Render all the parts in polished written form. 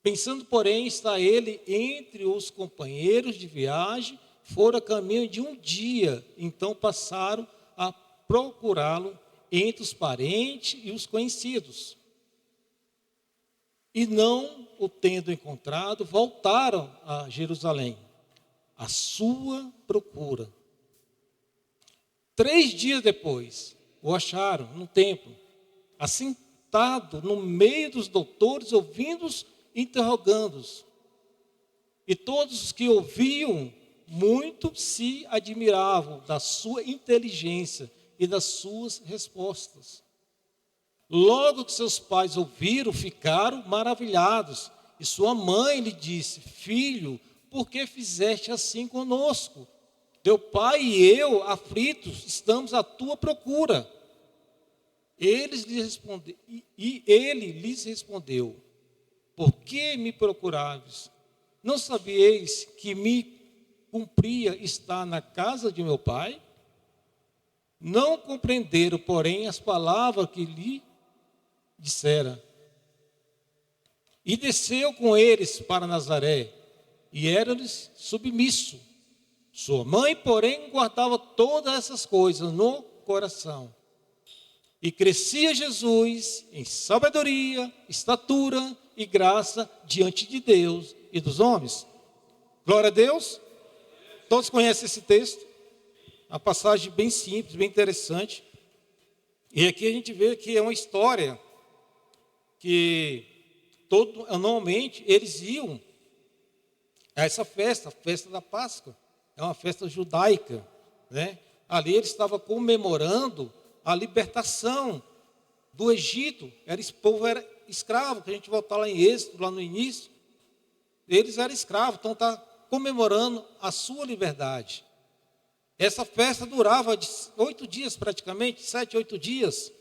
Pensando, porém, estar ele entre os companheiros de viagem, fora a caminho de um dia. Então passaram a procurá-lo entre os parentes e os conhecidos. E não o tendo encontrado, voltaram a Jerusalém, à sua procura. 3 dias depois, o acharam no templo, assentado no meio dos doutores, ouvindo-os, interrogando-os. E todos os que ouviam muito se admiravam da sua inteligência e das suas respostas. Logo que seus pais ouviram, ficaram maravilhados. E sua mãe lhe disse: Filho, por que fizeste assim conosco? Teu pai e eu, aflitos, estamos à tua procura. Ele lhes respondeu: Por que me procuráveis? Não sabieis que me cumpria estar na casa de meu pai? Não compreenderam, porém, as palavras que lhe dissera. E desceu com eles para Nazaré, e era-lhes submisso. Sua mãe, porém, guardava todas essas coisas no coração. E crescia Jesus em sabedoria, estatura e graça diante de Deus e dos homens. Glória a Deus. Todos conhecem esse texto? Uma passagem bem simples, bem interessante. E aqui a gente vê que é uma história que normalmente eles iam a essa festa, a festa da Páscoa. É uma festa judaica, né? Ali eles estavam comemorando a libertação do Egito. Esse povo era escravo, que a gente voltar lá em Êxodo, lá no início. Eles eram escravos, então está comemorando a sua liberdade. Essa festa durava 8 dias praticamente, 7, 8 dias.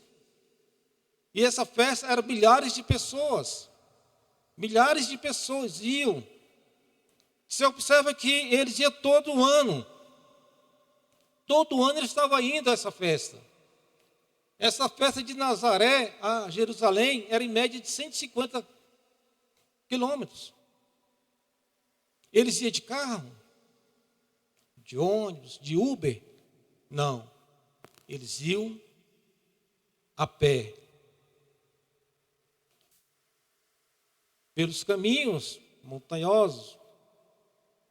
E essa festa era milhares de pessoas. Milhares de pessoas iam. Você observa que eles iam todo ano. Todo ano eles estavam indo a essa festa. Essa festa de Nazaré a Jerusalém era em média de 150 quilômetros. Eles iam de carro, de ônibus, de Uber? Não. Eles iam a pé. Pelos caminhos montanhosos,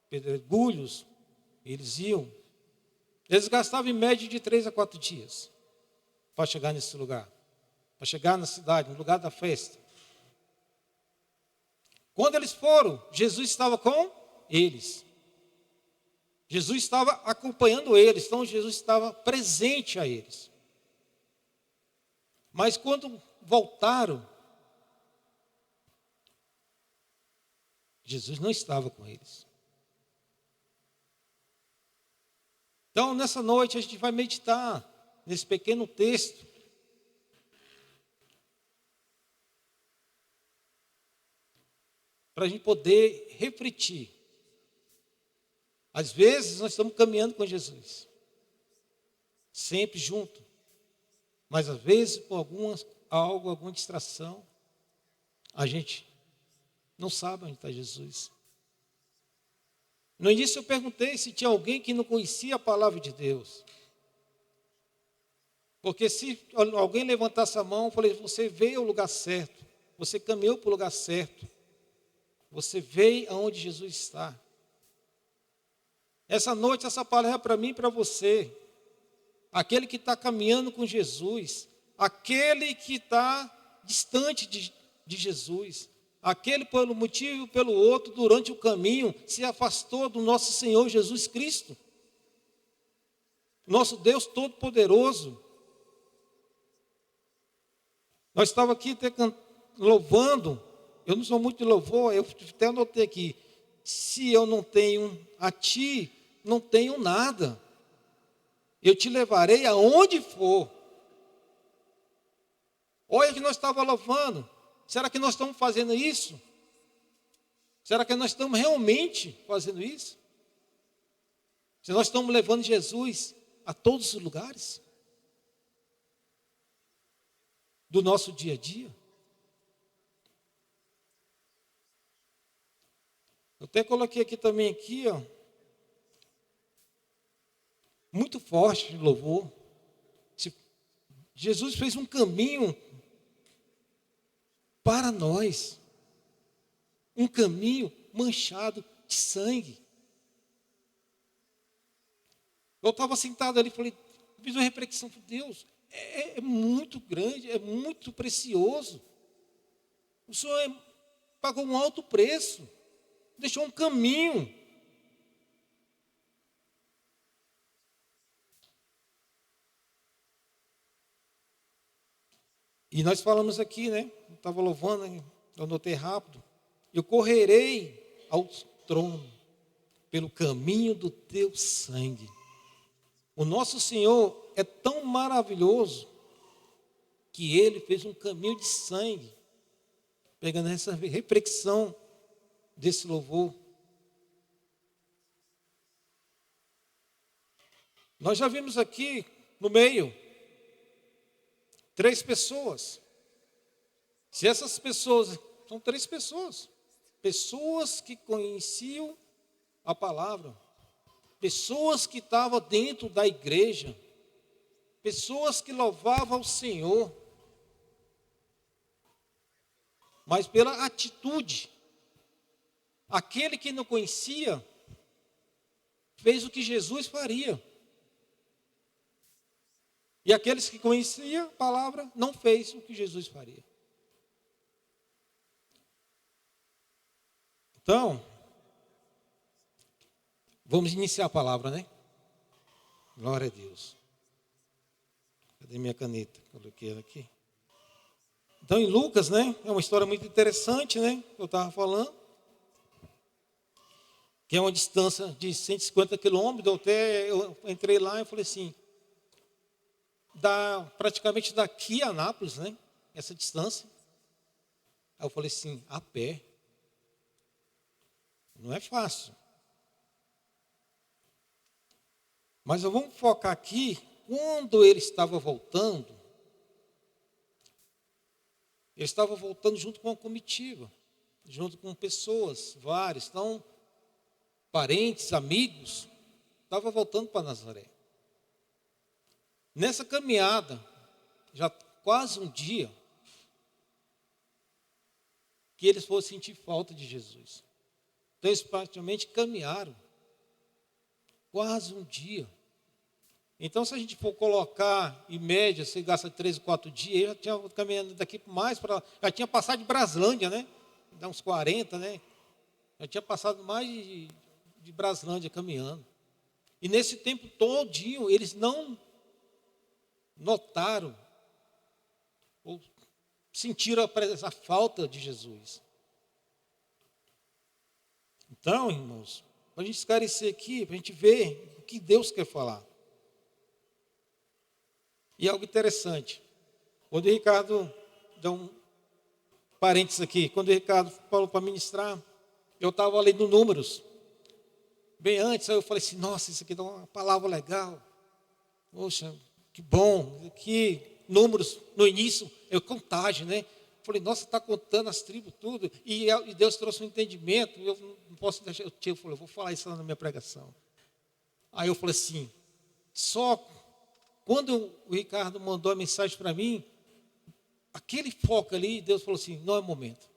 pedregulhos, eles iam. Eles gastavam em média de 3 a 4 dias para chegar nesse lugar, para chegar na cidade, no lugar da festa. Quando eles foram, Jesus estava com eles. Jesus estava acompanhando eles, então Jesus estava presente a eles. Mas quando voltaram, Jesus não estava com eles. Então, nessa noite, a gente vai meditar nesse pequeno texto. Para a gente poder refletir. Às vezes, nós estamos caminhando com Jesus. Sempre junto. Mas, às vezes, por alguma distração, a gente não sabe onde está Jesus. No início eu perguntei se tinha alguém que não conhecia a palavra de Deus. Porque se alguém levantasse a mão, eu falei: você veio ao lugar certo. Você caminhou para o lugar certo. Você veio aonde Jesus está. Essa noite, essa palavra é para mim e para você. Aquele que está caminhando com Jesus. Aquele que está distante de Jesus. Aquele, pelo motivo e pelo outro, durante o caminho, se afastou do nosso Senhor Jesus Cristo. Nosso Deus Todo-Poderoso. Nós estávamos aqui louvando. Eu não sou muito de louvor, eu até anotei aqui. Se eu não tenho a ti, não tenho nada. Eu te levarei aonde for. Olha que nós estávamos louvando. Será que nós estamos fazendo isso? Será que nós estamos realmente fazendo isso? Se nós estamos levando Jesus a todos os lugares do nosso dia a dia? Até coloquei aqui também, aqui, ó, muito forte de louvor. Jesus fez um caminho para nós, um caminho manchado de sangue. Eu estava sentado ali e falei, fiz uma reflexão, Deus, é muito grande, é muito precioso. O Senhor pagou um alto preço, deixou um caminho. E nós falamos aqui, né? Eu estava louvando, eu anotei rápido. Eu correrei ao trono pelo caminho do teu sangue. O nosso Senhor é tão maravilhoso que Ele fez um caminho de sangue. Pegando essa reflexão desse louvor. Nós já vimos aqui no meio 3 pessoas. Se essas pessoas, são 3 pessoas. Pessoas que conheciam a palavra. Pessoas que estavam dentro da igreja. Pessoas que louvavam ao Senhor. Mas pela atitude, aquele que não conhecia, fez o que Jesus faria. E aqueles que conheciam a palavra, não fez o que Jesus faria. Então, vamos iniciar a palavra, né? Glória a Deus. Cadê minha caneta? Coloquei ela aqui. Então, em Lucas, né? É uma história muito interessante, né? Que eu estava falando. Que é uma distância de 150 quilômetros. Eu entrei lá e falei assim, praticamente daqui a Anápolis, né? Essa distância. Aí eu falei assim, a pé. Não é fácil. Mas vamos focar aqui, quando ele estava voltando junto com a comitiva, junto com pessoas, várias, então, parentes, amigos, estava voltando para Nazaré. Nessa caminhada, já quase um dia, que eles foram sentir falta de Jesus. Então, eles praticamente caminharam quase um dia. Então, se a gente for colocar, em média, você gasta 3 ou 4 dias, eu já tinha caminhando daqui mais para... Já tinha passado de Braslândia, né? Dá uns 40, né? Já tinha passado mais de Braslândia caminhando. E nesse tempo todinho, eles não notaram ou sentiram a falta de Jesus. Então, irmãos, para a gente esclarecer aqui, para a gente ver o que Deus quer falar. E algo interessante, quando o Ricardo, dá um parênteses aqui, quando o Ricardo falou para ministrar, eu estava lendo números, bem antes, aí eu falei assim, nossa, isso aqui dá uma palavra legal, poxa, que bom, que números, no início, eu contagem, né? Falei, nossa, está contando as tribos, tudo, e Deus trouxe um entendimento, eu não posso deixar, eu falei, eu vou falar isso lá na minha pregação. Aí eu falei assim, só quando o Ricardo mandou a mensagem para mim, aquele foco ali, Deus falou assim, não é momento.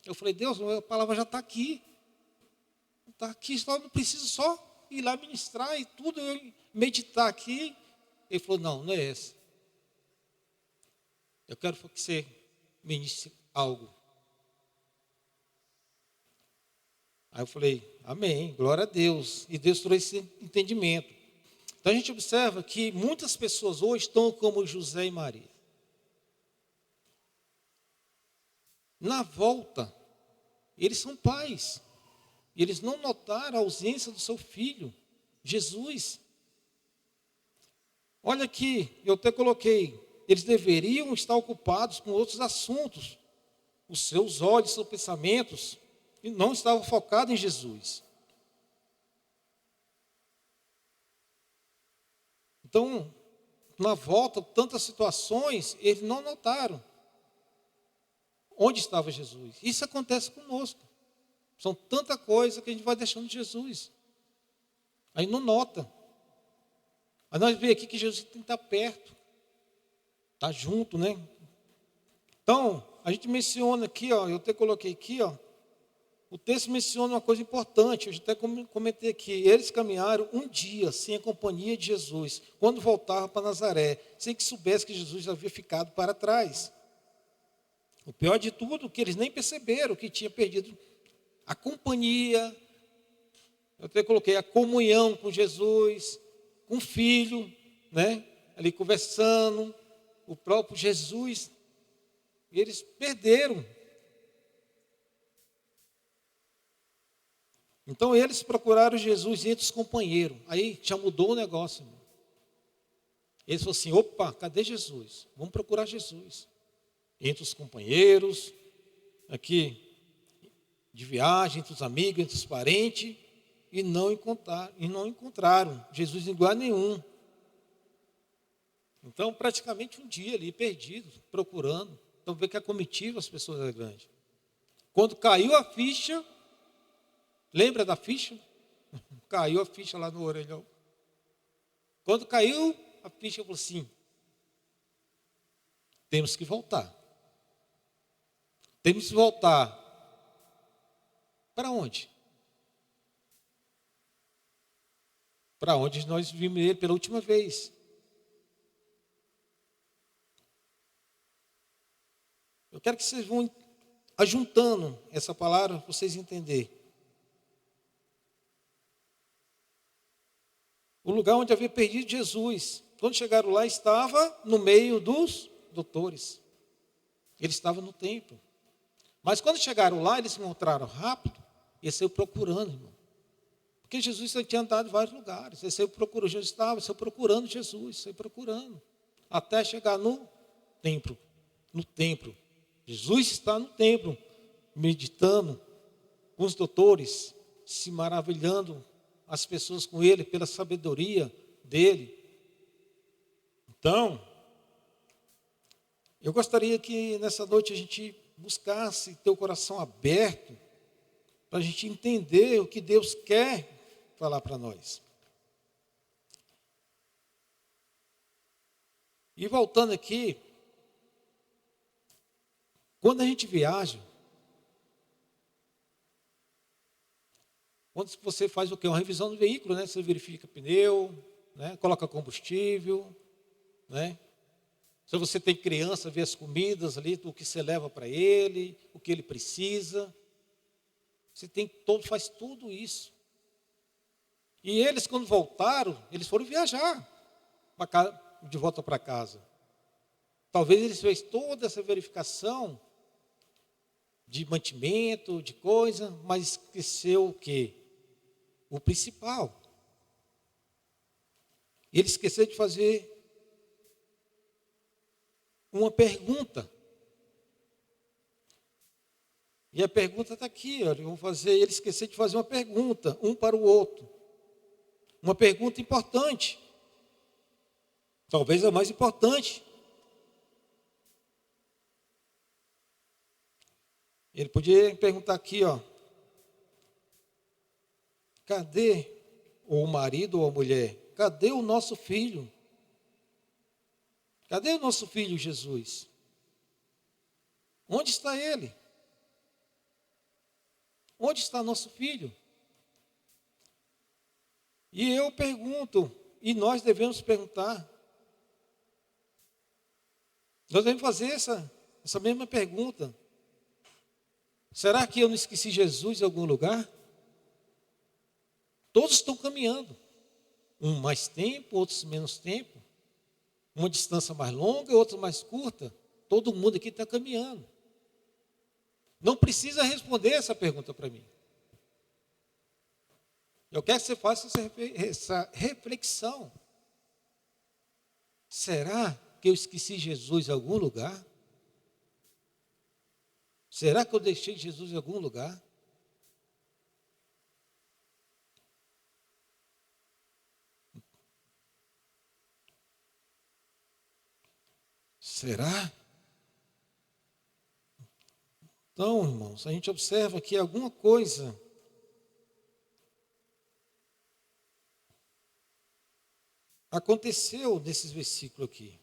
Eu falei, Deus, a palavra já está aqui. Está aqui, só não preciso só ir lá ministrar e tudo, eu meditar aqui. Ele falou, não é essa. Eu quero que você ministre algo. Aí eu falei, amém, glória a Deus. E Deus trouxe esse entendimento. Então a gente observa que muitas pessoas hoje estão como José e Maria. Na volta, eles são pais. E eles não notaram a ausência do seu filho, Jesus. Olha aqui, eu até coloquei, eles deveriam estar ocupados com outros assuntos. Os seus olhos, seus pensamentos, não estavam focados em Jesus. Então, na volta, tantas situações, eles não notaram onde estava Jesus. Isso acontece conosco. São tanta coisa que a gente vai deixando de Jesus. Aí não nota. Aí nós vemos aqui que Jesus tem que estar perto. Está junto, né? Então, a gente menciona aqui, ó, eu até coloquei aqui, ó, o texto menciona uma coisa importante, eu até comentei aqui. Eles caminharam um dia sem a companhia de Jesus, quando voltavam para Nazaré, sem que soubesse que Jesus havia ficado para trás. O pior de tudo, que eles nem perceberam que tinha perdido a companhia, eu até coloquei a comunhão com Jesus, com o filho, né? Ali conversando, o próprio Jesus. E eles perderam. Então eles procuraram Jesus entre os companheiros. Aí já mudou o negócio, irmão. Eles falaram assim: opa, cadê Jesus? Vamos procurar Jesus. Entre os companheiros, aqui de viagem, entre os amigos, entre os parentes, e não encontraram Jesus em lugar nenhum. Então, praticamente um dia ali perdido, procurando. Então, vê que a comitiva as pessoas é grande. Quando caiu a ficha, lembra da ficha? Caiu a ficha lá no orelhão. Quando caiu a ficha, eu falei assim: temos que voltar. Temos que voltar. Para onde? Para onde nós vimos ele pela última vez. Eu quero que vocês vão ajuntando essa palavra para vocês entenderem. O lugar onde havia perdido Jesus. Quando chegaram lá, estava no meio dos doutores. Ele estava no templo. Mas quando chegaram lá, eles se encontraram rápido e saiu procurando, irmão. Porque Jesus tinha andado em vários lugares. Ele saiu procurando, Jesus estava, saiu procurando Jesus, saiu procurando. Até chegar no templo. No templo. Jesus está no templo, meditando com os doutores, se maravilhando as pessoas com ele, pela sabedoria dele. Então, eu gostaria que nessa noite a gente buscasse ter o coração aberto, para a gente entender o que Deus quer falar para nós. E voltando aqui, quando a gente viaja, quando você faz o quê? Uma revisão do veículo, né? Você verifica pneu, né? Coloca combustível, né? Se você tem criança, vê as comidas ali, o que você leva para ele, o que ele precisa. Você faz tudo isso. E eles, quando voltaram, eles foram viajar de volta para casa. Talvez eles fez toda essa verificação de mantimento, de coisa, mas esqueceu o quê? O principal. Ele esqueceu de fazer uma pergunta. E a pergunta está aqui, olha, ele esqueceu de fazer uma pergunta, um para o outro. Uma pergunta importante. Talvez a mais importante. Ele podia perguntar aqui, ó. Cadê ou o marido ou a mulher? Cadê o nosso filho? Cadê o nosso filho Jesus? Onde está ele? Onde está nosso filho? E eu pergunto, e nós devemos perguntar. Nós devemos fazer essa mesma pergunta. Será que eu não esqueci Jesus em algum lugar? Todos estão caminhando. Um mais tempo, outros menos tempo. Uma distância mais longa e outra mais curta. Todo mundo aqui está caminhando. Não precisa responder essa pergunta para mim. Eu quero que você faça essa reflexão. Será que eu esqueci Jesus em algum lugar? Será que eu deixei Jesus em algum lugar? Será? Então, irmãos, a gente observa que alguma coisa aconteceu nesses versículos aqui.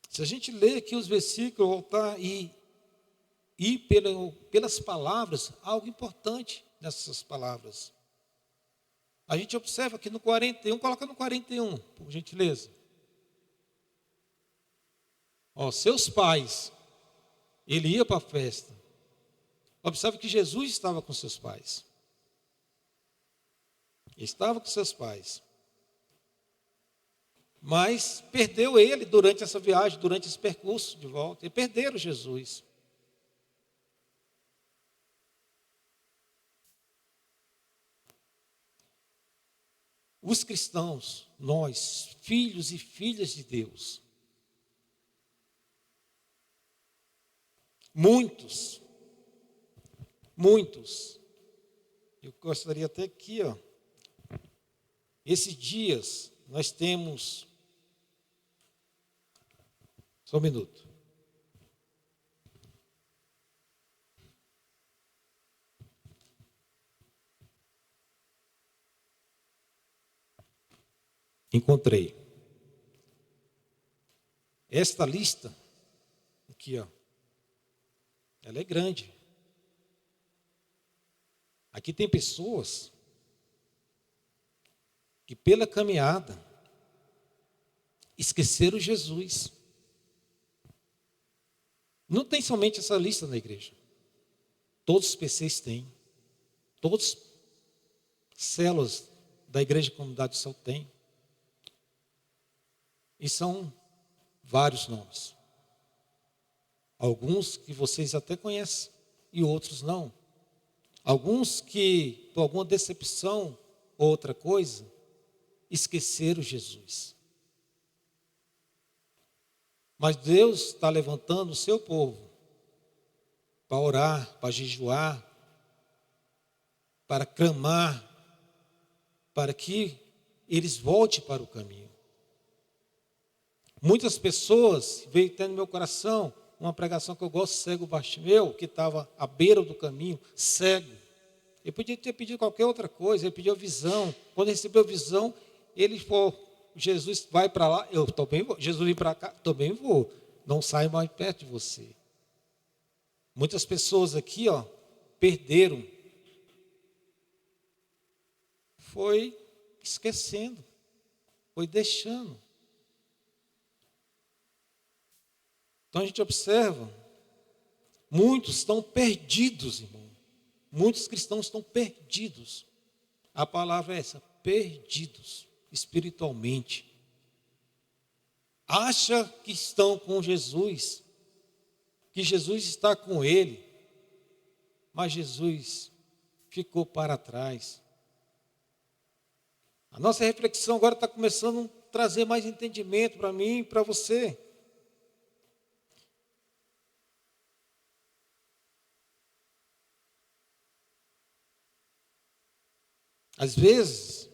Se a gente ler aqui os versículos, voltar e pelas palavras, algo importante nessas palavras. A gente observa que no 41, coloca no 41, por gentileza. Seus pais, ele ia para a festa. Observe que Jesus estava com seus pais. Ele estava com seus pais. Mas perdeu ele durante essa viagem, durante esse percurso de volta. E perderam Jesus. Os cristãos, nós, filhos e filhas de Deus, muitos, eu gostaria até aqui, esses dias nós temos, só um minuto. Encontrei. Esta lista, aqui, ela é grande. Aqui tem pessoas que pela caminhada esqueceram Jesus. Não tem somente essa lista na igreja. Todos os PCs têm. Todos as células da Igreja Comunidade do Céu têm. E são vários nomes. Alguns que vocês até conhecem e outros não. Alguns que, por alguma decepção ou outra coisa, esqueceram Jesus. Mas Deus está levantando o seu povo para orar, para jejuar, para clamar, para que eles voltem para o caminho. Muitas pessoas, veio até no meu coração, uma pregação que eu gosto, cego Bartimeu, que estava à beira do caminho, cego. Ele podia ter pedido qualquer outra coisa, ele pediu visão. Quando recebeu visão, ele falou, Jesus vai para lá, eu também vou. Jesus vem para cá, também vou. Não saio mais perto de você. Muitas pessoas aqui, perderam. Foi esquecendo, foi deixando. Então a gente observa, muitos estão perdidos, irmão. Muitos cristãos estão perdidos. A palavra é essa, perdidos espiritualmente. Acha que estão com Jesus, que Jesus está com ele, mas Jesus ficou para trás. A nossa reflexão agora está começando a trazer mais entendimento para mim e para você. Às vezes,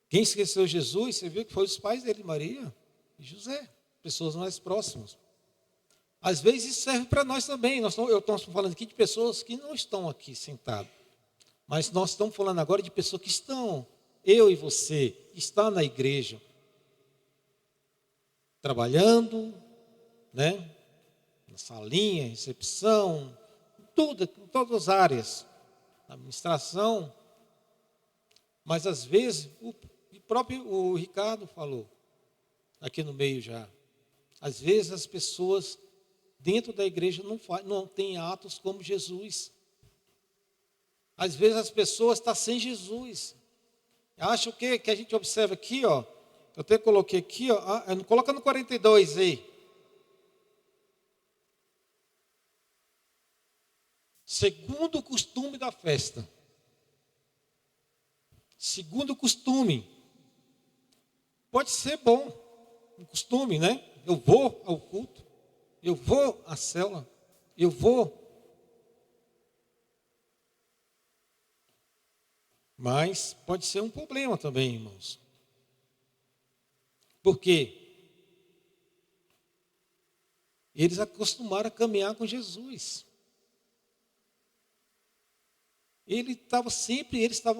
quem esqueceu Jesus, você viu que foi os pais dele, Maria e José, pessoas mais próximas. Às vezes isso serve para nós também. Eu estou falando aqui de pessoas que não estão aqui sentadas. Mas nós estamos falando agora de pessoas que estão, eu e você, está na igreja, trabalhando, né? Na salinha, recepção, tudo, em todas as áreas, administração. Mas às vezes, o Ricardo falou, aqui no meio já, às vezes as pessoas dentro da igreja não têm atos como Jesus. Às vezes as pessoas estão sem Jesus. Acho que a gente observa aqui, eu até coloquei aqui, coloca no 42 aí. Segundo o costume da festa. Segundo o costume. Pode ser bom, um costume, né? Eu vou ao culto, eu vou à célula, eu vou. Mas pode ser um problema também, irmãos. Por quê? Eles acostumaram a caminhar com Jesus.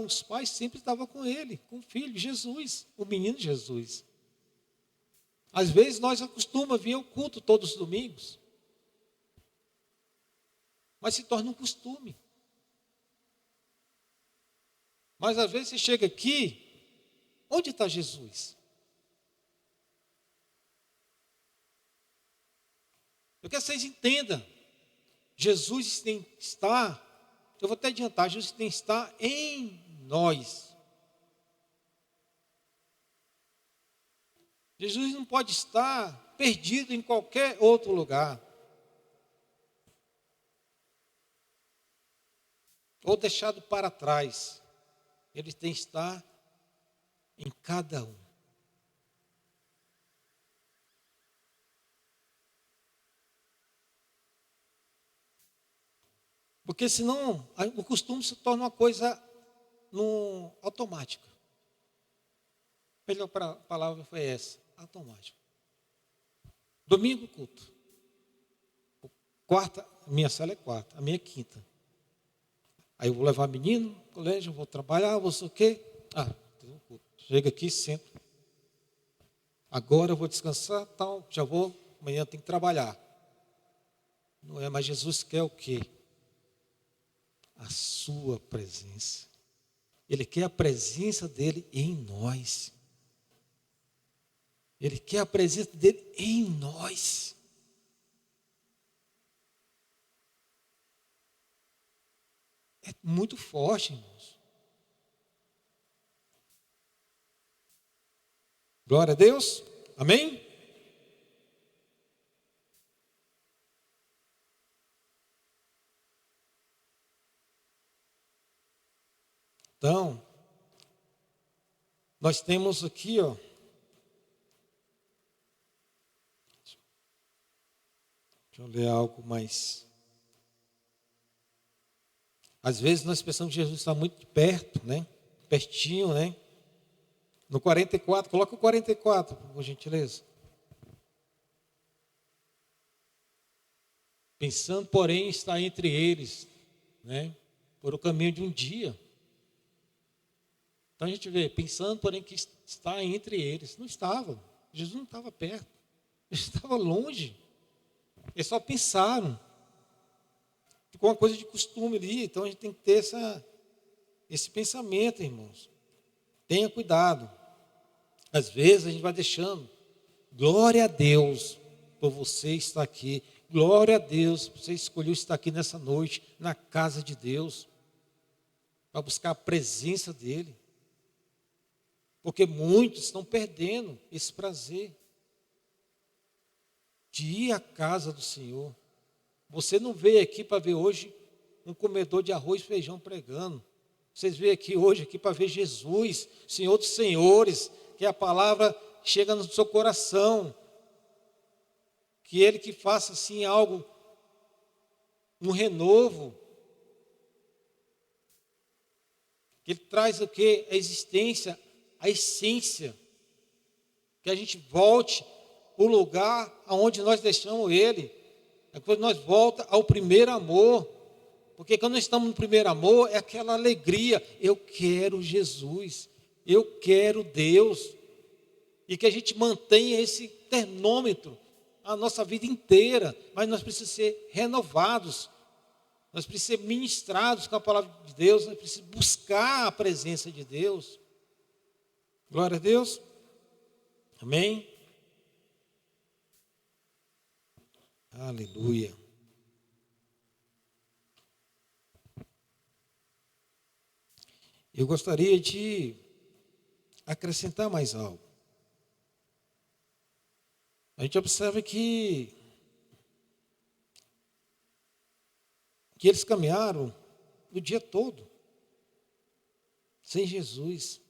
Os pais sempre estavam com ele, com o filho, Jesus, o menino Jesus. Às vezes nós acostumamos vir ao culto todos os domingos, mas se torna um costume. Mas às vezes você chega aqui, onde está Jesus? Eu quero que vocês entendam, Jesus está, eu vou até adiantar, Jesus tem que estar em nós. Jesus não pode estar perdido em qualquer outro lugar. Ou deixado para trás. Ele tem que estar em cada um. Porque senão o costume se torna uma coisa automática. A melhor palavra foi essa, automática. Domingo, culto. Quarta, minha cela é quarta, a minha é quinta. Aí eu vou levar menino no colégio, vou trabalhar, vou sei o quê. Tem um culto. Chega aqui, sento. Agora eu vou descansar, tal, já vou, amanhã tem que trabalhar. Não é, mas Jesus quer o quê? A sua presença. Ele quer a presença dele em nós. Ele quer a presença dele em nós. É muito forte, irmãos. Glória a Deus. Amém? Então, nós temos aqui, ó. Deixa eu ler algo mais. Às vezes nós pensamos que Jesus está muito perto, né? Pertinho, né? No 44, coloca o 44, por gentileza. Pensando, porém, está entre eles, né? Por o caminho de um dia. Então a gente vê, pensando, porém, que está entre eles. Não estava. Jesus não estava perto. Ele estava longe. Eles só pensaram. Ficou uma coisa de costume ali. Então a gente tem que ter esse pensamento, irmãos. Tenha cuidado. Às vezes a gente vai deixando. Glória a Deus por você estar aqui. Glória a Deus, você escolheu estar aqui nessa noite, na casa de Deus, para buscar a presença dEle. Porque muitos estão perdendo esse prazer de ir à casa do Senhor. Você não veio aqui para ver hoje um comedor de arroz e feijão pregando. Vocês veio aqui hoje aqui para ver Jesus, Senhor dos Senhores, que a palavra chega no seu coração. Que Ele que faça assim algo, um renovo. Que Ele traz o que? A existência, a essência. Que a gente volte o lugar aonde nós deixamos Ele. É quando nós voltamos ao primeiro amor. Porque quando nós estamos no primeiro amor, é aquela alegria. Eu quero Jesus. Eu quero Deus. E que a gente mantenha esse termômetro a nossa vida inteira. Mas nós precisamos ser renovados. Nós precisamos ser ministrados com a palavra de Deus. Nós precisamos buscar a presença de Deus. Glória a Deus. Amém. Aleluia. Eu gostaria de acrescentar mais algo. A gente observa que eles caminharam o dia todo sem Jesus.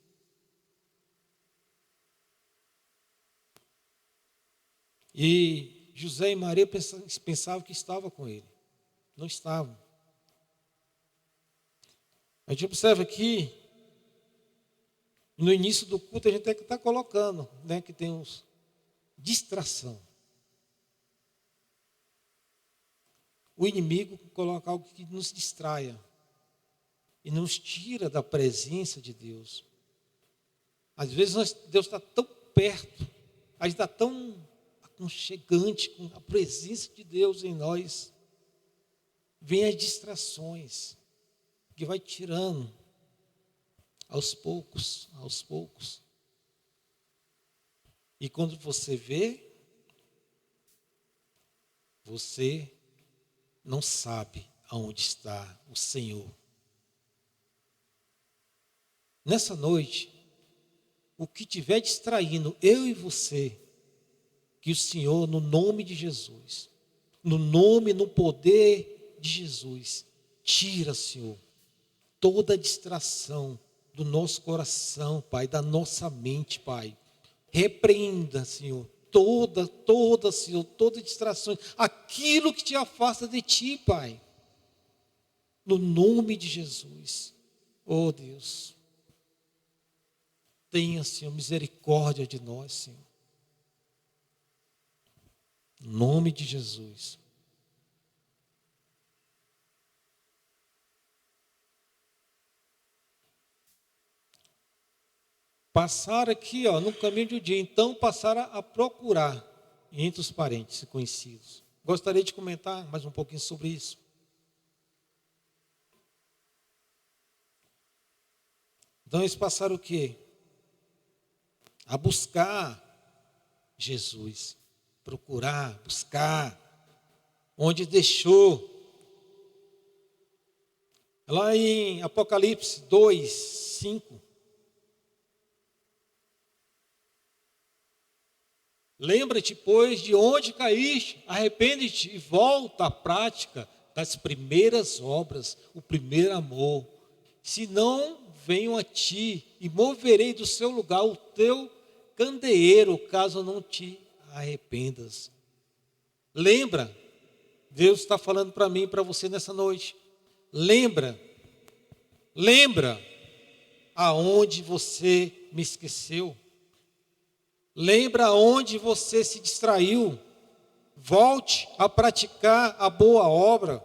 E José e Maria pensavam que estava com ele. Não estavam. A gente observa aqui, no início do culto, a gente até está colocando, né, que tem uns distração. o inimigo coloca algo que nos distraia e nos tira da presença de Deus. Às vezes Deus está tão perto, a gente está tão aconchegante com a presença de Deus em nós. Vem as distrações, que vai tirando aos poucos, aos poucos. E quando você vê, você não sabe aonde está o Senhor. Nessa noite, o que estiver distraindo eu e você, que o Senhor, no nome de Jesus, no nome, no poder de Jesus, tira, Senhor, toda distração do nosso coração, Pai, da nossa mente, Pai. Repreenda, Senhor, Senhor, toda distração, aquilo que te afasta de Ti, Pai. No nome de Jesus. Oh, Deus. Tenha, Senhor, misericórdia de nós, Senhor. Em nome de Jesus. Passaram aqui, no caminho de um dia, então passaram a procurar entre os parentes e conhecidos. Gostaria de comentar mais um pouquinho sobre isso. Então eles passaram o quê? A buscar Jesus. Procurar, buscar. Onde deixou. Lá em Apocalipse 2, 5. Lembra-te, pois, de onde caíste, arrepende-te e volta à prática das primeiras obras, o primeiro amor. Se não, venho a ti e moverei do seu lugar o teu candeeiro, caso não te arrependas. Lembra, Deus está falando para mim e para você nessa noite. Lembra aonde você me esqueceu. Lembra onde você se distraiu. Volte a praticar a boa obra.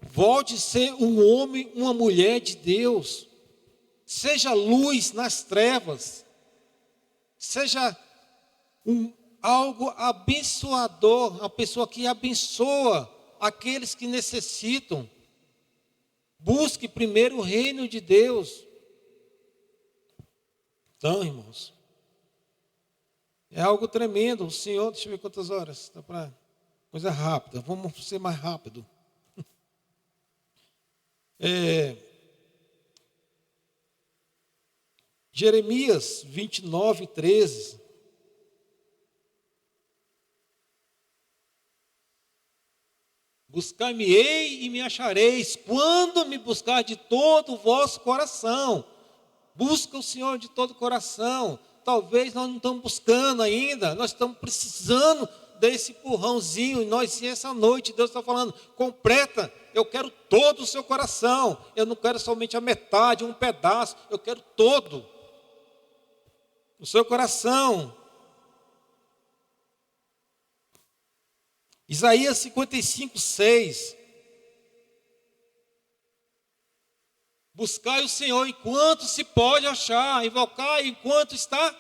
Volte a ser um homem, uma mulher de Deus. Seja luz nas trevas. Seja algo abençoador, uma pessoa que abençoa aqueles que necessitam. Busque primeiro o reino de Deus. Então, irmãos, é algo tremendo. O Senhor, deixa eu ver quantas horas. Dá para coisa rápida. Vamos ser mais rápido. Jeremias 29, 13. Buscar-me-ei e me achareis, quando me buscar de todo o vosso coração. Busca o Senhor de todo o coração. Talvez nós não estamos buscando ainda, nós estamos precisando desse empurrãozinho. E essa noite Deus está falando, completa, eu quero todo o seu coração. Eu não quero somente a metade, um pedaço, eu quero todo o seu coração. Isaías 55, 6. Buscai o Senhor enquanto se pode achar, invocai enquanto está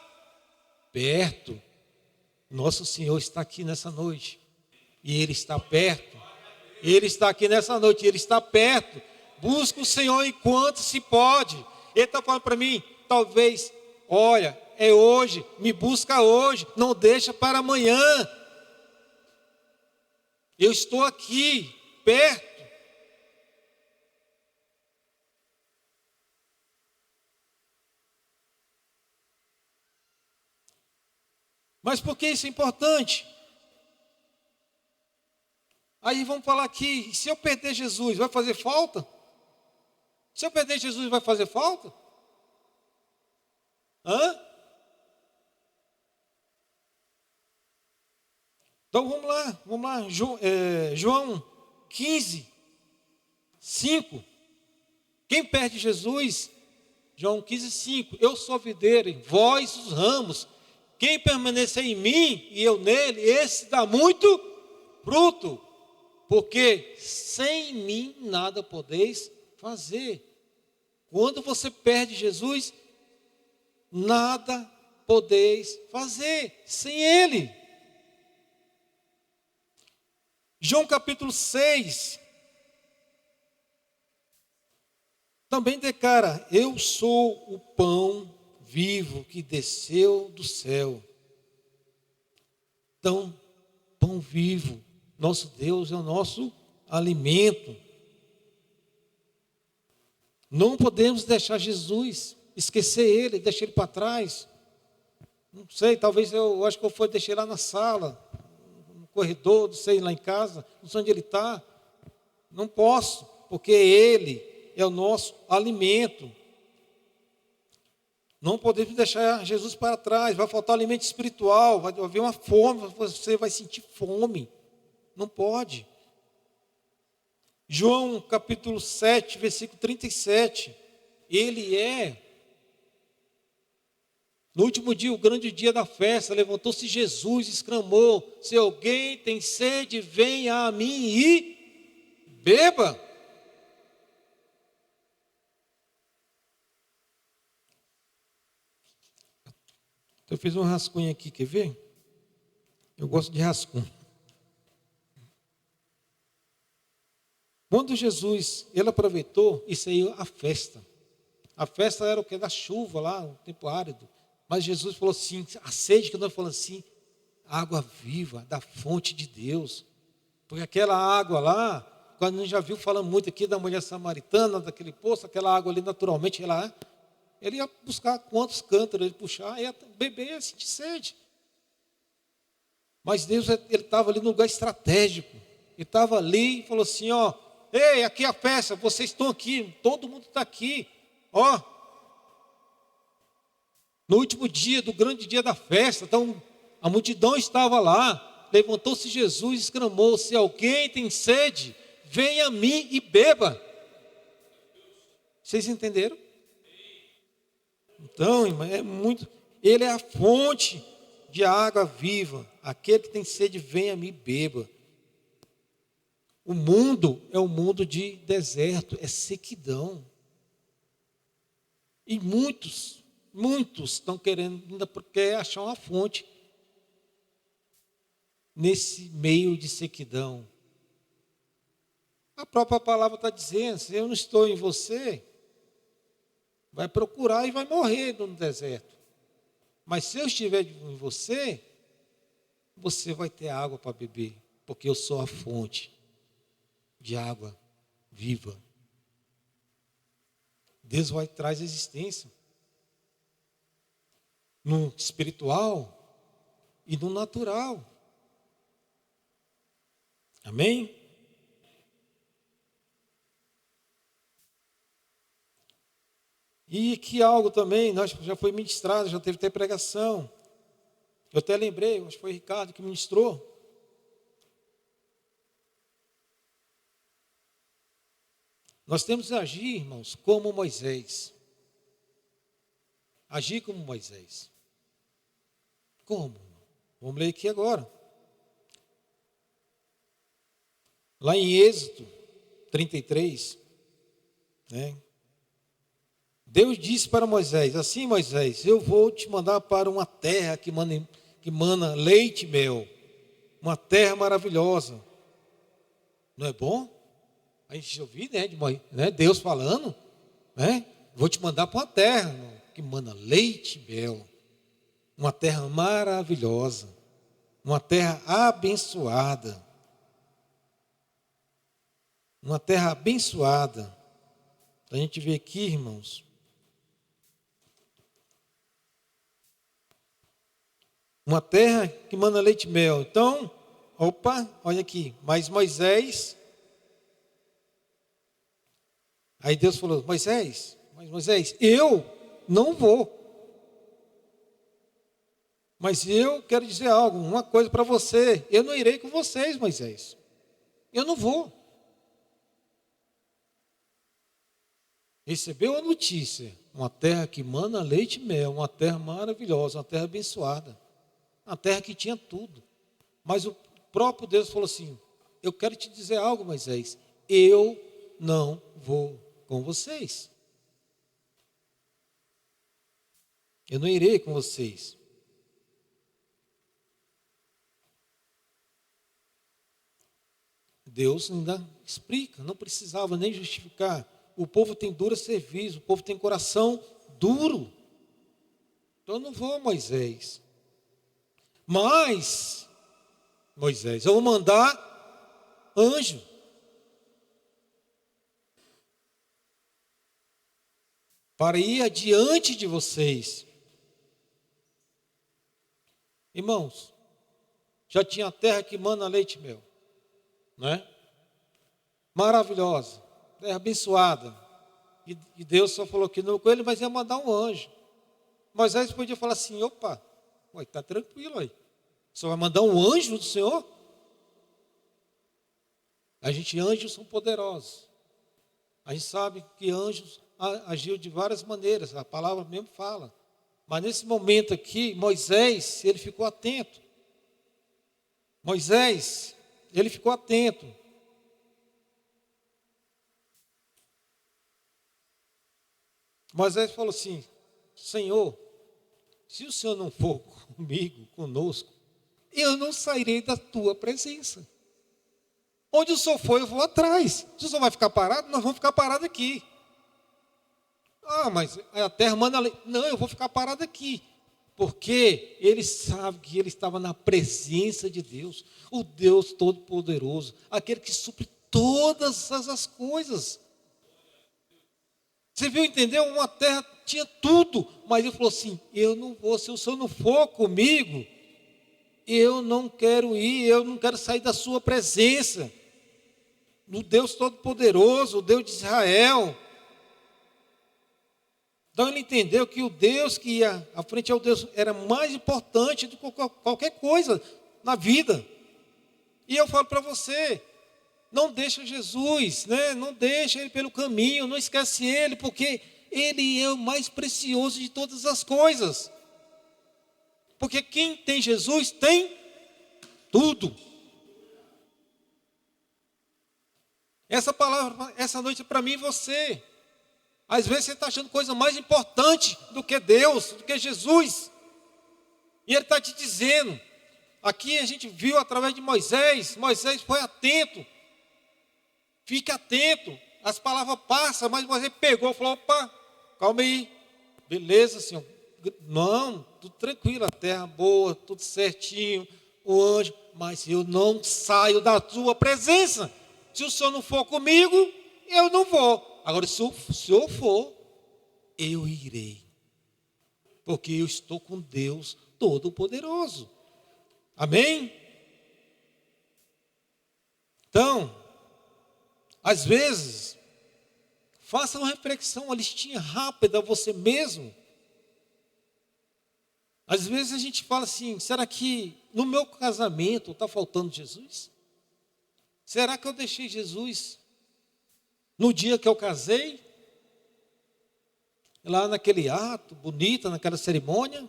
perto. Nosso Senhor está aqui nessa noite. E Ele está perto. Ele está aqui nessa noite, Ele está perto. Busca o Senhor enquanto se pode. Ele está falando para mim, talvez, olha, é hoje, me busca hoje, não deixa para amanhã. Eu estou aqui, perto. Mas por que isso é importante? Aí vamos falar aqui, se eu perder Jesus, vai fazer falta? Se eu perder Jesus, vai fazer falta? Então vamos lá, João 15, 5. Quem perde Jesus? João 15, 5. Eu sou a videira, vós os ramos. Quem permanecer em mim e eu nele, esse dá muito fruto. porque sem mim nada podeis fazer. Quando você perde Jesus, nada podeis fazer sem Ele. João capítulo 6, também declara: eu sou o pão vivo que desceu do céu. Então, pão vivo, nosso Deus é o nosso alimento. Não podemos deixar Jesus, esquecer Ele, deixar Ele para trás. Não sei, talvez eu acho que eu deixei lá na sala, no corredor, não sei, lá em casa, não sei onde Ele está. Não posso, porque Ele é o nosso alimento. Não podemos deixar Jesus para trás, vai faltar alimento espiritual, vai haver uma fome, você vai sentir fome. Não pode. João capítulo 7, versículo 37. Ele é, no último dia, o grande dia da festa, levantou-se Jesus e exclamou: se alguém tem sede, venha a mim e beba. Eu fiz um rascunho aqui, quer ver? Eu gosto de rascunho. Quando Jesus, ele aproveitou, isso aí a festa. A festa era o que? Da chuva lá, um tempo árido. Mas Jesus falou assim, a sede que nós falamos assim, água viva, da fonte de Deus. Porque aquela água lá, quando a gente já viu falando muito aqui da mulher samaritana, daquele poço, aquela água ali naturalmente, ele ia buscar quantos cântaros ele puxar, ia beber, ia sentir sede. Mas Deus, ele estava ali no lugar estratégico. Ele estava ali e falou assim, ó, ei, aqui é a festa, vocês estão aqui, todo mundo está aqui, ó. No último dia, do grande dia da festa, então a multidão estava lá, levantou-se Jesus e exclamou: se alguém tem sede, venha a mim e beba. Vocês entenderam? Então, irmão, ele é a fonte de água viva. Aquele que tem sede, venha a mim e beba. O mundo é um mundo de deserto, é sequidão. E muitos estão querendo, ainda quer achar uma fonte nesse meio de sequidão. A própria palavra está dizendo: se eu não estou em você, vai procurar e vai morrer no deserto. Mas se eu estiver em você, você vai ter água para beber, porque eu sou a fonte de água viva. Deus vai trazer existência no espiritual e no natural. Amém? E que algo também, nós já foi ministrado, já teve até pregação. Eu até lembrei, acho que foi o Ricardo que ministrou. Nós temos que agir, irmãos, como Moisés. Agir como Moisés. Como? Vamos ler aqui agora. Lá em Êxodo 33, né? Deus disse para Moisés: assim, Moisés, eu vou te mandar para uma terra que mana leite e mel. Uma terra maravilhosa. Não é bom? A gente já ouviu, né, Deus falando, né? Vou te mandar para uma terra que mana leite e mel. Uma terra maravilhosa. Uma terra abençoada. Uma terra abençoada. A gente vê aqui, irmãos, uma terra que mana leite e mel. Então, olha aqui. Mas Moisés, aí Deus falou: Moisés, eu não vou. Mas eu quero dizer algo, uma coisa para você. Eu não irei com vocês, Moisés. Eu não vou. Recebeu a notícia, uma terra que mana leite e mel, uma terra maravilhosa, uma terra abençoada, uma terra que tinha tudo. Mas o próprio Deus falou assim: eu quero te dizer algo, Moisés, eu não vou com vocês. Eu não irei com vocês. Deus ainda explica, não precisava nem justificar. O povo tem dura serviço, o povo tem coração duro. Então eu não vou, Moisés. Mas, Moisés, eu vou mandar anjo. Para ir adiante de vocês. Irmãos, já tinha a terra que mana leite e mel, né? Maravilhosa, terra abençoada. E Deus só falou que não com ele, mas ia mandar um anjo. Moisés podia falar assim, opa, está tranquilo aí. Só vai mandar um anjo do Senhor? Anjos são poderosos. A gente sabe que anjos agiu de várias maneiras, a palavra mesmo fala. Mas nesse momento aqui, Moisés, ele ficou atento. Moisés, ele ficou atento. Moisés falou assim, Senhor, se o Senhor não for comigo, conosco, eu não sairei da tua presença. Onde o Senhor for, eu vou atrás. Se o Senhor vai ficar parado, nós vamos ficar parados aqui. Ah, mas a terra manda... Não, eu vou ficar parado aqui. Porque ele sabe que ele estava na presença de Deus. O Deus Todo-Poderoso. Aquele que supre todas as coisas. Você viu, entendeu? Uma terra tinha tudo. Mas ele falou assim, eu não vou, se o Senhor não for comigo, eu não quero ir, eu não quero sair da sua presença. O Deus Todo-Poderoso, o Deus de Israel. Então ele entendeu que o Deus que ia à frente ao Deus era mais importante do que qualquer coisa na vida. E eu falo para você, não deixa Jesus, né? Não deixa ele pelo caminho, não esquece ele, porque ele é o mais precioso de todas as coisas. Porque quem tem Jesus tem tudo. Essa palavra, essa noite é para mim e você. Às vezes você está achando coisa mais importante do que Deus, do que Jesus. E Ele está te dizendo. Aqui a gente viu através de Moisés. Moisés foi atento. Fique atento. As palavras passam, mas Moisés pegou e falou, opa, calma aí. Beleza, Senhor. Não, tudo tranquilo, a terra boa, tudo certinho. O anjo, mas eu não saio da tua presença. Se o Senhor não for comigo, eu não vou. Agora, se o Senhor for, eu irei. Porque eu estou com Deus Todo-Poderoso. Amém? Então, às vezes, faça uma reflexão, uma listinha rápida a você mesmo. Às vezes a gente fala assim, será que no meu casamento está faltando Jesus? Será que eu deixei Jesus no dia que eu casei? Lá naquele ato bonito, naquela cerimônia?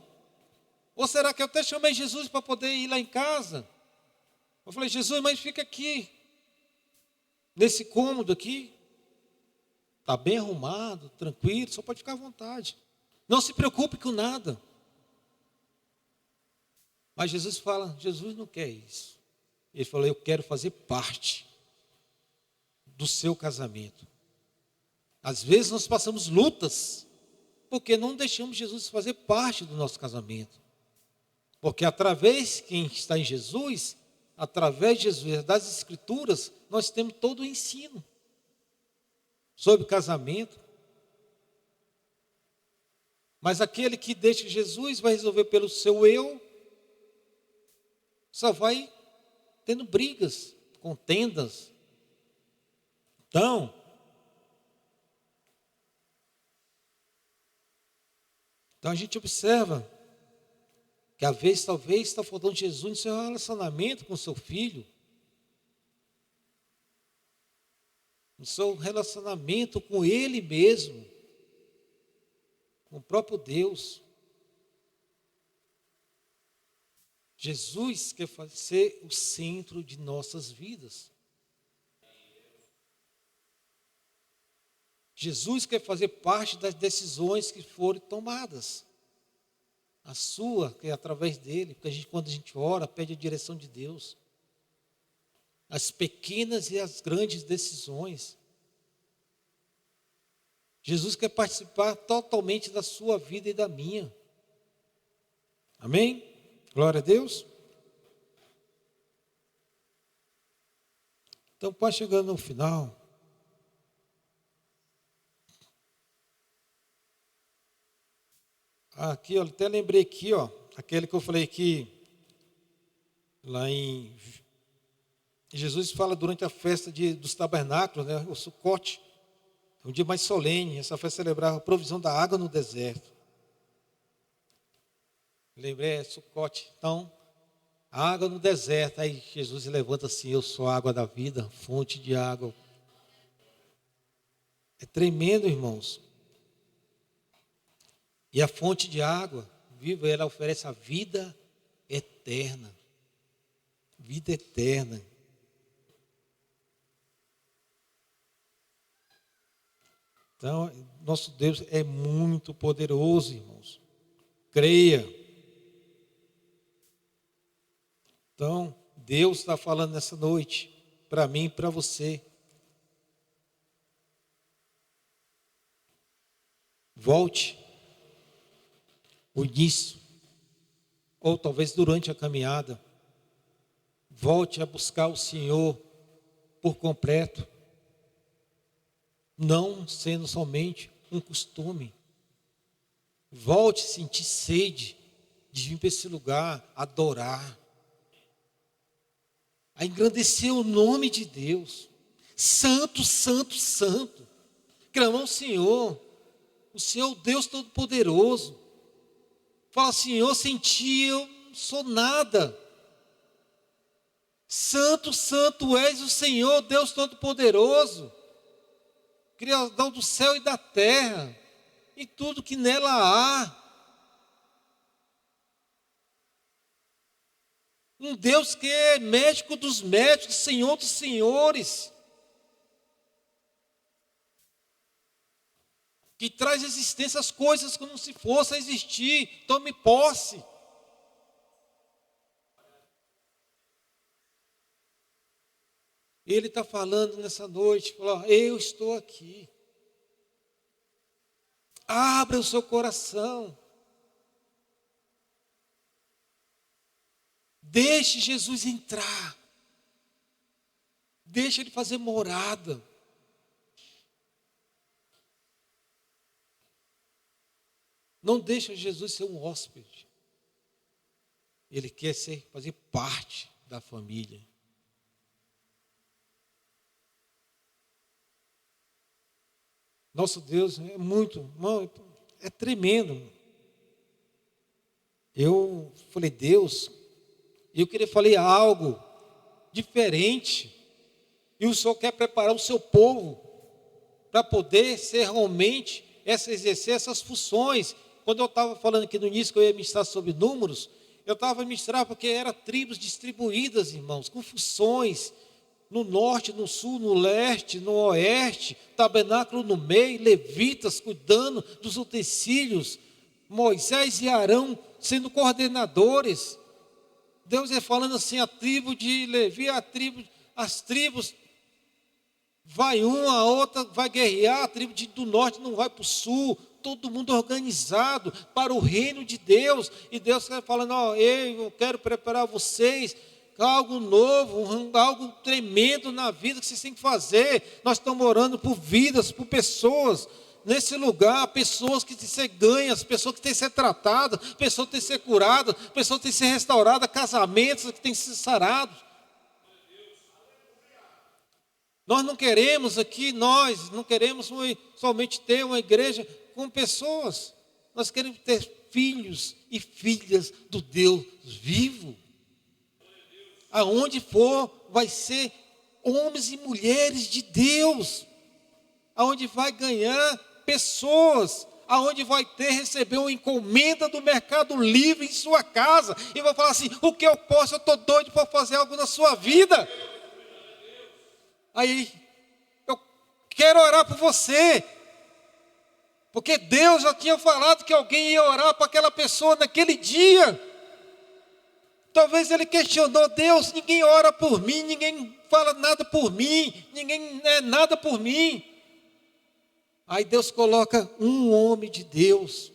Ou será que eu até chamei Jesus para poder ir lá em casa? Eu falei, Jesus, mas fica aqui, nesse cômodo aqui. Está bem arrumado, tranquilo, só pode ficar à vontade. Não se preocupe com nada. Mas Jesus fala, Jesus não quer isso. Ele falou, eu quero fazer parte do seu casamento. Às vezes nós passamos lutas, porque não deixamos Jesus fazer parte do nosso casamento. Porque através de quem está em Jesus, através de Jesus, das Escrituras, nós temos todo o ensino sobre casamento. Mas aquele que deixa Jesus vai resolver pelo seu eu, só vai tendo brigas, contendas. Então, a gente observa que às vezes talvez está faltando Jesus no seu relacionamento com o seu filho, no seu relacionamento com Ele mesmo, com o próprio Deus. Jesus quer ser o centro de nossas vidas. Jesus quer fazer parte das decisões que forem tomadas. A sua, que é através dele, porque quando a gente ora, pede a direção de Deus. As pequenas e as grandes decisões. Jesus quer participar totalmente da sua vida e da minha. Amém? Glória a Deus. Então, quase chegando no final. Aqui, eu até lembrei aqui, aquele que eu falei aqui, lá em... Jesus fala durante a festa dos tabernáculos, né, o Sucote. É um dia mais solene, essa festa celebrava a provisão da água no deserto. Lembrei, Sucote. Então, a água no deserto. Aí Jesus levanta assim: eu sou a água da vida, fonte de água. É tremendo, irmãos. E a fonte de água viva, ela oferece a vida eterna. Vida eterna. Então, nosso Deus é muito poderoso, irmãos. Creia. Então, Deus está falando nessa noite, para mim e para você. Volte. O início. Ou talvez durante a caminhada. Volte a buscar o Senhor por completo. Não sendo somente um costume. Volte a sentir sede de vir para esse lugar, adorar, a engrandecer o nome de Deus. Santo, santo, santo. Clamar ao Senhor, o Senhor Deus Todo-Poderoso. Fala: Senhor, sem ti eu não sou nada. Santo, santo és o Senhor Deus Todo-Poderoso, Criador do céu e da terra, e tudo que nela há. Um Deus que é médico dos médicos, Senhor dos senhores, que traz à existência as coisas como se fossem a existir. Tome posse. Ele está falando nessa noite, falou: eu estou aqui. Abra o seu coração. Deixe Jesus entrar. Deixe Ele fazer morada. Não deixe Jesus ser um hóspede. Ele quer fazer parte da família. Nosso Deus é é tremendo. Eu falei: Deus, eu queria falar algo diferente. E o Senhor quer preparar o seu povo para poder ser realmente, exercer essas funções. Quando eu estava falando aqui no início que eu ia ministrar sobre números, eu estava a ministrar porque eram tribos distribuídas, irmãos, com funções. No norte, no sul, no leste, no oeste, tabernáculo no meio, levitas cuidando dos utensílios, Moisés e Arão sendo coordenadores. Deus é falando assim: a tribo de Levi, as tribos, vai uma, a outra vai guerrear, a tribo do norte não vai para o sul, todo mundo organizado para o reino de Deus. E Deus está falando: eu quero preparar vocês algo novo, algo tremendo na vida que vocês têm que fazer. Nós estamos orando por vidas, por pessoas nesse lugar, pessoas que têm que ser ganhas, pessoas que têm que ser tratadas, pessoas que têm que ser curadas, pessoas que têm que ser restauradas, casamentos que têm que ser sarados. Nós não queremos somente ter uma igreja com pessoas. Nós queremos ter filhos e filhas do Deus vivo. Aonde for, vai ser homens e mulheres de Deus. Aonde vai ganhar pessoas. Aonde vai receber uma encomenda do Mercado Livre em sua casa. E vai falar assim: o que eu posso? Eu estou doido para fazer algo na sua vida. Aí, eu quero orar por você. Porque Deus já tinha falado que alguém ia orar para aquela pessoa naquele dia. Talvez ele questionou: Deus, ninguém ora por mim, ninguém fala nada por mim, ninguém é nada por mim. Aí Deus coloca um homem de Deus,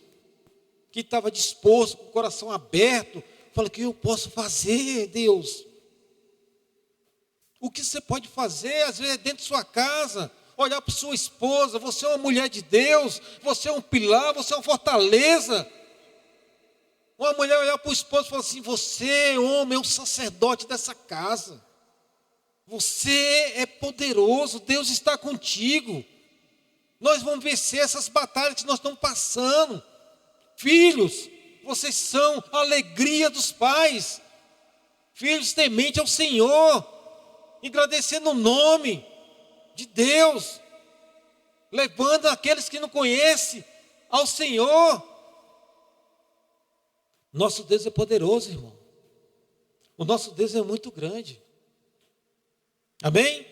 que estava disposto, com o coração aberto, fala: o que eu posso fazer, Deus? O que você pode fazer, às vezes, dentro de sua casa? Olhar para sua esposa: você é uma mulher de Deus, você é um pilar, você é uma fortaleza. Uma mulher olhar para o esposo e falar assim: você, homem, é um sacerdote dessa casa. Você é poderoso, Deus está contigo. Nós vamos vencer essas batalhas que nós estamos passando. Filhos, vocês são a alegria dos pais. Filhos tementes ao Senhor, agradecendo o nome de Deus, levando aqueles que não conhecem ao Senhor. Nosso Deus é poderoso, irmão. O nosso Deus é muito grande. Amém?